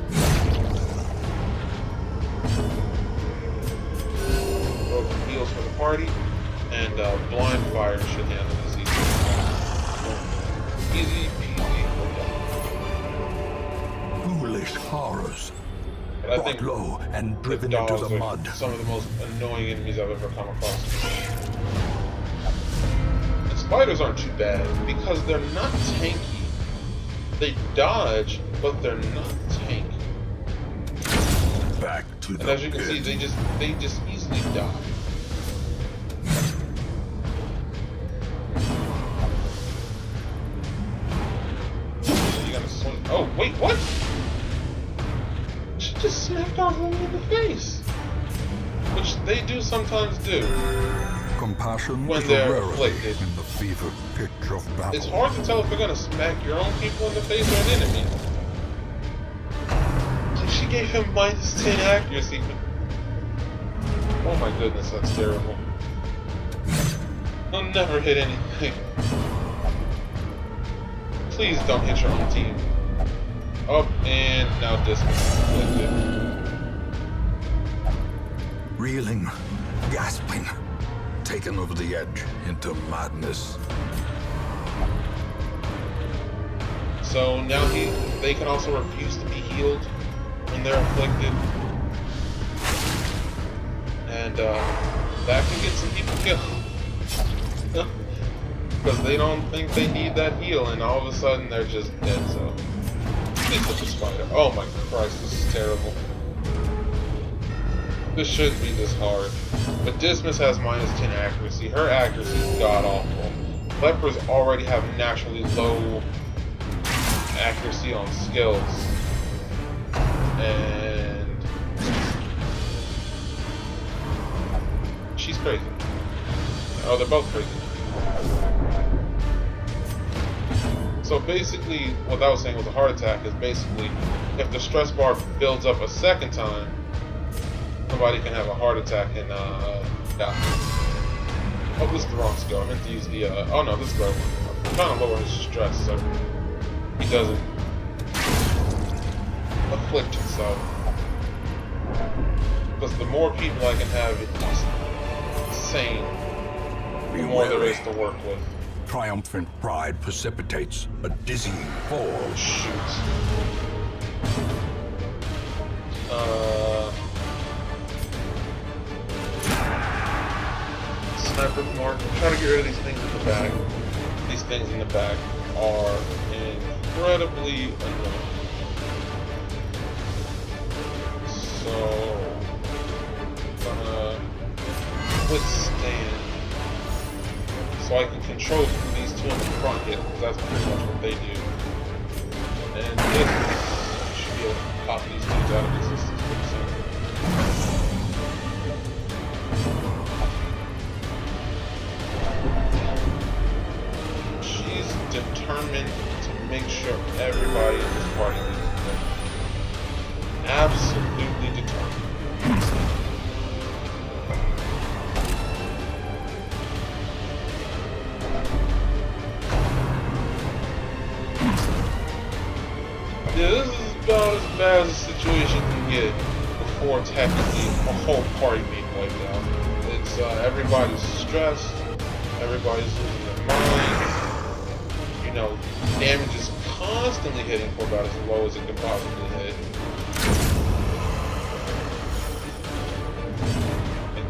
Speaker 1: Broken heals for the party, and blind fire should handle this easy. Easy peasy.
Speaker 2: Foolish horrors.
Speaker 1: But I
Speaker 2: Brought
Speaker 1: think
Speaker 2: low and driven
Speaker 1: dogs
Speaker 2: into the
Speaker 1: are
Speaker 2: mud.
Speaker 1: some of the most annoying enemies I've ever come across. And spiders aren't too bad because they're not tanky. They dodge, but they're not tanky.
Speaker 2: Back to
Speaker 1: And
Speaker 2: the
Speaker 1: as you can see, they just easily die. You gotta swing. Oh wait, what? She just smacked our homie in the face, which they do sometimes do
Speaker 2: compassion
Speaker 1: when
Speaker 2: is a
Speaker 1: they're
Speaker 2: rarity
Speaker 1: afflicted.
Speaker 2: in the fever pitch of battle.
Speaker 1: It's hard to tell if they're gonna smack your own people in the face or an enemy. Like, she gave him -10 accuracy. Oh my goodness, that's terrible. He'll never hit anything. Please don't hit your own team. Up and now dismiss.
Speaker 2: Reeling, gasping, taken over the edge into madness.
Speaker 1: So now they can also refuse to be healed when they're afflicted. And that can get some people killed. Because they don't think they need that heal, and all of a sudden they're just dead, so... They took the spider. Oh my Christ, this is terrible. This shouldn't be this hard. But Dismas has -10 accuracy. Her accuracy is god-awful. Lepers already have naturally low accuracy on skills. And... she's crazy. Oh, they're both crazy. So basically, what I was saying with a heart attack is basically, if the stress bar builds up a second time, somebody can have a heart attack and die. Oh, this is the wrong skill. I meant to use the, oh no, this is the right one. I'm trying to lower his stress so he doesn't afflict himself. Because the more people I can have sane, the more there is to work with.
Speaker 2: Triumphant pride precipitates a dizzying fall.
Speaker 1: Shoot. Sniper mark. Try to get rid of these things in the bag. These things in the bag are incredibly annoying. So, I'm gonna withstand. So I can control who these two in the front hit, because that's pretty much what they do. And this should be able to pop these dudes out of existence pretty soon. She's determined to make sure everybody in this party leaves today. Absolutely determined. Yeah, this is about as bad as a situation can get before technically a whole party being wiped out. It's everybody's stressed, everybody's losing their mind. You know, damage is constantly hitting for about as low as it can possibly hit. And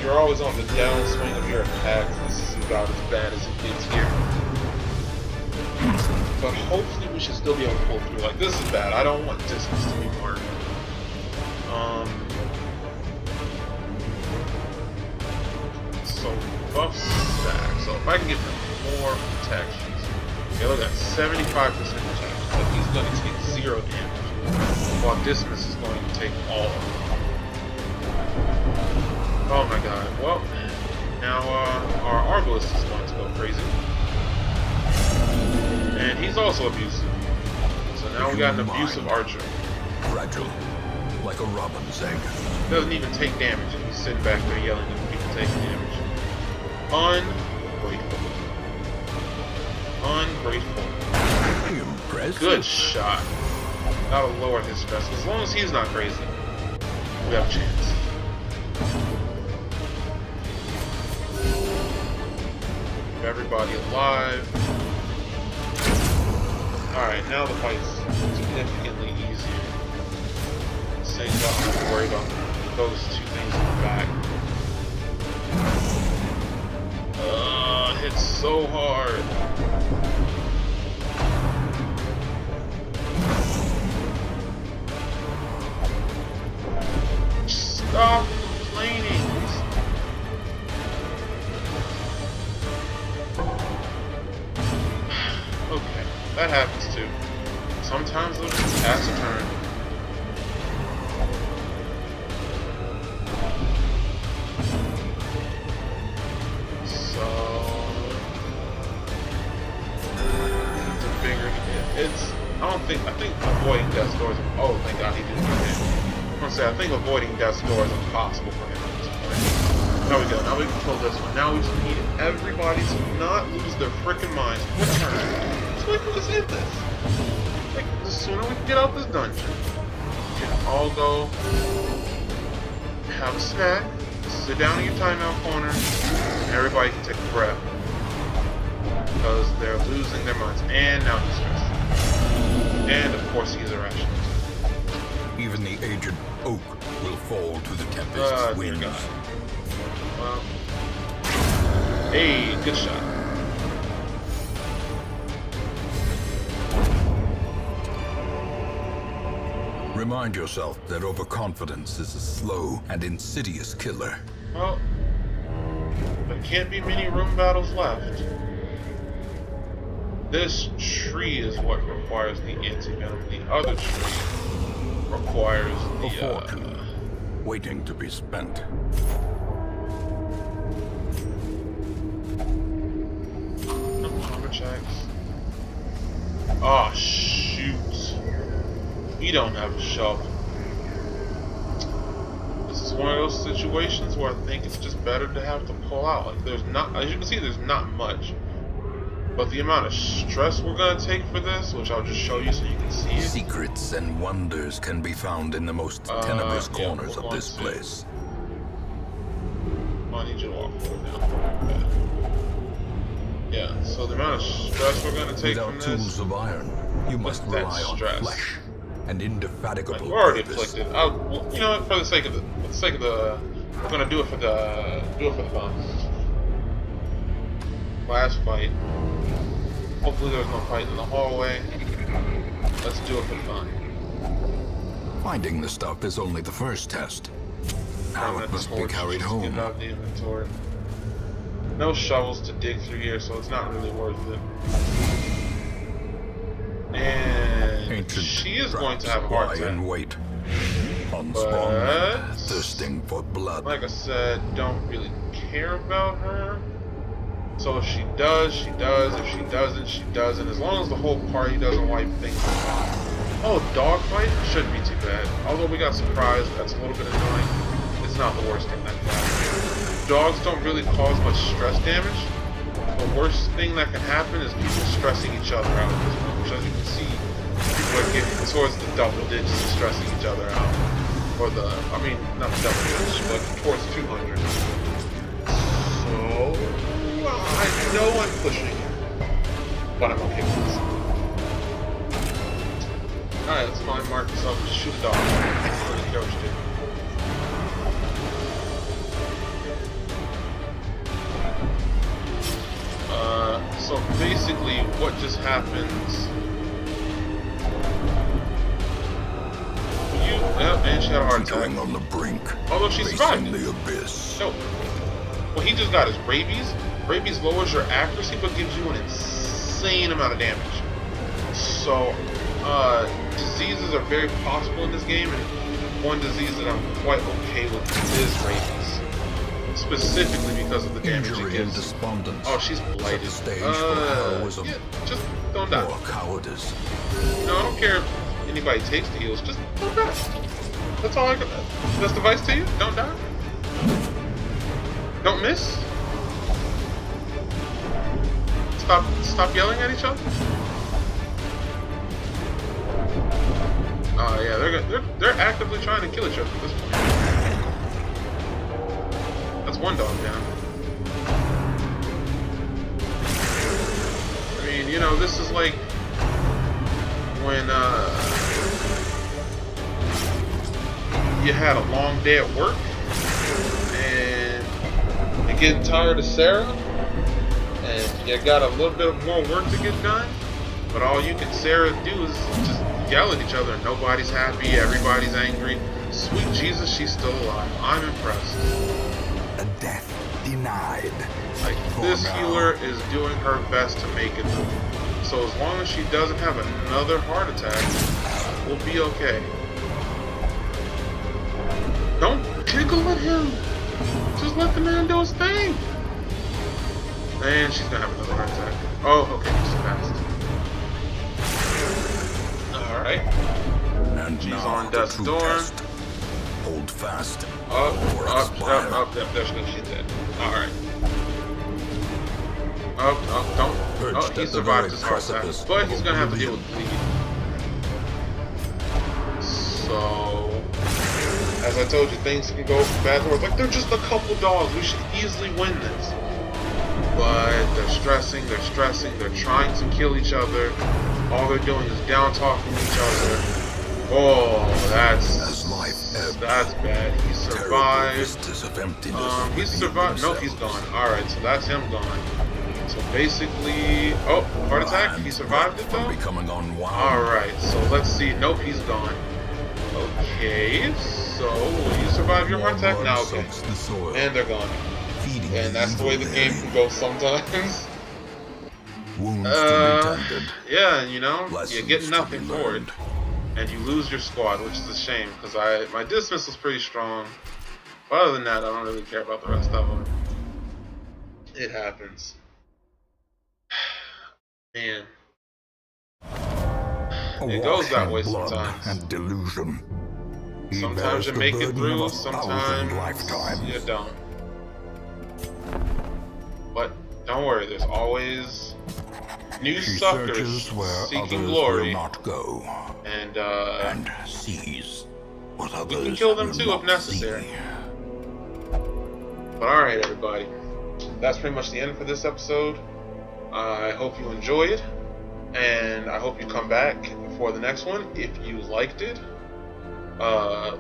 Speaker 1: you're always on the downswing of your attacks. This is about as bad as it gets here. But hopefully we should still be able to pull through. Like, this is bad. I don't want distance to be marked. So, buff stack. So, if I can get more protections. Okay, look at that. 75% protection. So, he's going to take 0 damage. While Dismas is going to take all of it. Oh my god. Well, now, our Arbalist is going to go crazy. And he's also abusive. So now we got an abusive archer.
Speaker 2: Fragile, like a robin's egg.
Speaker 1: Doesn't even take damage, and he's sitting back there yelling at people taking damage. Ungrateful. Ungrateful.
Speaker 2: Impressive.
Speaker 1: Good shot. That'll lower his stress. As long as he's not crazy, we have a chance. Keep everybody alive. Alright, now the fight's significantly easier. So you don't have to worry about those two things in the back. Hits so hard. Stop complaining. Okay, that happens too. Sometimes they'll just pass a turn. So think avoiding death's door is... Oh, thank God he didn't do it. I'm gonna say, I think avoiding death's door is impossible for him at this point. There we go, now we can kill this one. Now we just need everybody to not lose their freaking minds. Return. So we can just hit this. Like, the sooner we can get out this dungeon, we can all go have a snack, sit down in your timeout corner, and everybody can take a breath. Because they're losing their minds. And now he's stressed. And of course he's irrational.
Speaker 2: Even the aged oak will fall to the tempest's winds.
Speaker 1: Well, hey, good shot.
Speaker 2: Remind yourself that overconfidence is a slow and insidious killer.
Speaker 1: Well, there can't be many room battles left. This tree is what requires the anti-venom. The other tree requires the
Speaker 2: A fortune waiting to be spent.
Speaker 1: Armor checks. Oh shoot! We don't have a shovel. This is one of those situations where I think it's just better to have to pull out. Like there's not, as you can see, there's not much. But the amount of stress we're gonna take for this, which I'll just show you so you can see it.
Speaker 2: Secrets and wonders can be found in the most tenebrous corners of this place.
Speaker 1: I need you to walk forward now. Okay. Yeah, so the amount of stress we're gonna take
Speaker 2: Without
Speaker 1: from
Speaker 2: tools
Speaker 1: this.
Speaker 2: of iron, you must rely on flesh and indefatigable
Speaker 1: We're already
Speaker 2: purpose.
Speaker 1: afflicted. Well, you know what? For the sake of the, we're gonna do it for the fun. Last fight. Hopefully there's no fight in the hallway. Let's do it for fun.
Speaker 2: Finding the stuff is only the first test. Now it must be carried home.
Speaker 1: Get out the inventory. No shovels to dig through here, so it's not really worth it. And
Speaker 2: Ancient
Speaker 1: she is going to have a heart
Speaker 2: lie
Speaker 1: attack.
Speaker 2: in wait. On strong men, thirsting for blood.
Speaker 1: Like I said, don't really care about her. So if she does, she does. If she doesn't, she doesn't. As long as the whole party doesn't wipe things out. Oh, dogfight? Shouldn't be too bad. Although we got surprised, that's a little bit annoying. It's not the worst thing that can happen. Dogs don't really cause much stress damage. The worst thing that can happen is people stressing each other out at this point. Which, as you can see, people are getting towards the double digits of stressing each other out. Or the, I mean, not the double digits, but towards 200. So... Well, I know I'm pushing, but I'm okay with this. Alright, let's find Mark yourself and shoot a dog. I don't really care what you do. So basically, what just happens... and she had a heart attack.
Speaker 2: Teetering on the brink.
Speaker 1: Although she survived
Speaker 2: facing
Speaker 1: it.
Speaker 2: the abyss.
Speaker 1: No. What he just got is rabies. Rabies lowers your accuracy, but gives you an insane amount of damage. So, diseases are very possible in this game, and one disease that I'm quite okay with is rabies. Specifically because of the damage it
Speaker 2: Injury and
Speaker 1: gives.
Speaker 2: despondence.
Speaker 1: Oh, she's blighted.
Speaker 2: Set the stage for heroism.
Speaker 1: Yeah, just don't die.
Speaker 2: Or cowardice.
Speaker 1: No, I don't care if anybody takes the heals, just don't die. That's all I got. That's the advice to you? Don't die. Don't miss. Stop yelling at each other. Oh yeah, they're actively trying to kill each other at this point. That's one dog down. I mean, you know, this is like when you had a long day at work and you're getting tired of Sarah. And you got a little bit more work to get done, but all you can Sarah do is just yell at each other and nobody's happy, everybody's angry. Sweet Jesus, she's still alive. I'm impressed.
Speaker 2: A death denied.
Speaker 1: Like, this healer is doing her best to make it through. So as long as she doesn't have another heart attack, we'll be okay. Don't tickle at him. Just let the man do his thing. And she's gonna have another heart attack. Oh, okay, she's fast. Alright.
Speaker 2: And
Speaker 1: She's
Speaker 2: now
Speaker 1: on
Speaker 2: the
Speaker 1: death's
Speaker 2: true
Speaker 1: door.
Speaker 2: test. Hold fast.
Speaker 1: Up,
Speaker 2: or
Speaker 1: up,
Speaker 2: expire.
Speaker 1: up, there she's dead. Alright. Up, don't. Oh,
Speaker 2: Perched
Speaker 1: he
Speaker 2: at the
Speaker 1: survived
Speaker 2: very
Speaker 1: his heart attack,
Speaker 2: precipice
Speaker 1: but
Speaker 2: of
Speaker 1: he's gonna have to deal
Speaker 2: oblivion.
Speaker 1: with bleed. So, as I told you, things can go from bad to worse. Like, they're just a couple dogs. We should easily win this. But they're stressing, they're trying to kill each other. All they're doing is down talking each other. Oh,
Speaker 2: As life ebbs,
Speaker 1: that's bad. He
Speaker 2: terrible
Speaker 1: survived.
Speaker 2: vistas of emptiness
Speaker 1: He's
Speaker 2: reveal
Speaker 1: survived. Nope, he's
Speaker 2: themselves.
Speaker 1: gone. Alright, so that's him gone. So basically, oh, heart attack. He
Speaker 2: Lions
Speaker 1: survived it
Speaker 2: from
Speaker 1: though.
Speaker 2: becoming unwound.
Speaker 1: Alright, so let's see. Nope, he's gone. Okay, so will you survive your heart attack?
Speaker 2: Blood
Speaker 1: Now, okay.
Speaker 2: soaks the soil,
Speaker 1: And they're gone.
Speaker 2: feeding
Speaker 1: And that's the way the game can go sometimes.
Speaker 2: Wounds to be tended.
Speaker 1: Yeah, you know, you
Speaker 2: Lessons
Speaker 1: get
Speaker 2: to
Speaker 1: nothing
Speaker 2: be
Speaker 1: for it.
Speaker 2: learned.
Speaker 1: And you lose your squad, which is a shame, because my dismiss was pretty strong. But other than that, I don't really care about the rest of them. It happens. Man. It goes that way
Speaker 2: blood
Speaker 1: sometimes.
Speaker 2: and delusion. He
Speaker 1: Sometimes
Speaker 2: bears
Speaker 1: you
Speaker 2: the
Speaker 1: make it
Speaker 2: burden
Speaker 1: through,
Speaker 2: of 1,000
Speaker 1: sometimes
Speaker 2: lifetimes.
Speaker 1: you don't. But don't worry, there's always new
Speaker 2: She
Speaker 1: suckers
Speaker 2: searches where
Speaker 1: seeking
Speaker 2: others
Speaker 1: glory.
Speaker 2: will not go,
Speaker 1: And
Speaker 2: sees what
Speaker 1: we
Speaker 2: others
Speaker 1: can kill them
Speaker 2: will
Speaker 1: too
Speaker 2: not
Speaker 1: if necessary.
Speaker 2: see.
Speaker 1: But alright, everybody. That's pretty much the end for this episode. I hope you enjoyed, and I hope you come back for the next one. If you liked it,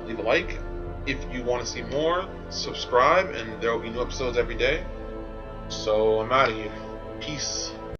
Speaker 1: leave a like. If you want to see more, subscribe, and there will be new episodes every day. So I'm out of here. Peace.